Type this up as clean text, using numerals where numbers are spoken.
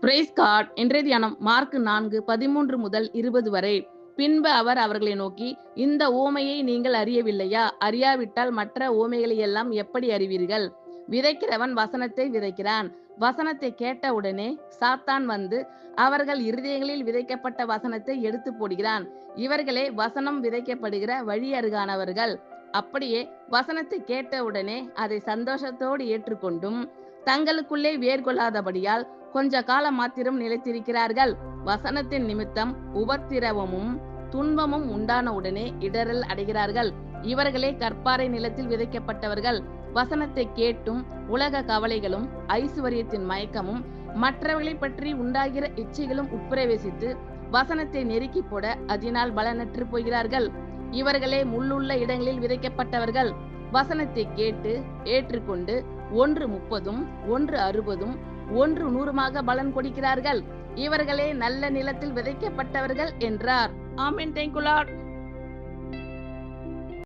Price God. இன்றைய தியானம் mark 4:13 முதல் 20 வரை. பின்பு அவர் அவர்களை நோக்கி, இந்த உவமையை நீங்கள் அறியவில்லையா? அறியாவிட்டால் மற்ற உவமைகளை எல்லாம் எப்படி அறிவீர்கள்? விதைக்கிறவன் வசனத்தை விதைக்கிறான். வசனத்தை கேட்டவுடனே சாத்தான் வந்து அவர்கள் இருதயங்களில் விதைக்கப்பட்ட வசனத்தை எடுத்து போடுகிறான். இவர்களே வசனம் விதைக்கப்படுகிற வழி அருகானவர்கள். அப்படியே வசனத்தை கேட்டவுடனே அதை சந்தோஷத்தோடு ஏற்றுக்கொண்டும் தங்களுக்குள்ளே வேர்கொள்ளாதபடியால் கொஞ்ச காலம் மாத்திரம் நிலைத்திருக்கிறார்கள். வசனத்தின் நிமித்தம் உபத்திரவமும் துன்பமும் உண்டான உடனே இடரல் அடைகிறார்கள். இவர்களே கற்பாறை நிலத்தில் விதைக்கப்பட்டவர்கள். வசனத்தை கேட்டும் உலக கவலைகளும் ஐசுவரியத்தின் மயக்கமும் மற்றவர்களை பற்றி உண்டாகிற இச்சைகளும் உட்பிரவேசித்து வசனத்தை நெருக்கி போட அதனால் பலனற்று போகிறார்கள். இவர்களே முள்ளுள்ள இடங்களில் விதைக்கப்பட்டவர்கள். வசனத்தை கேட்டு ஏற்றுக்கொண்டு 1 30, 1 60, 1 100 பலன் கொடுக்கிறார்கள். இவர்களே நல்ல நிலத்தில் விதைக்கப்பட்டவர்கள் என்றார். ஆமென். Thank you Lord.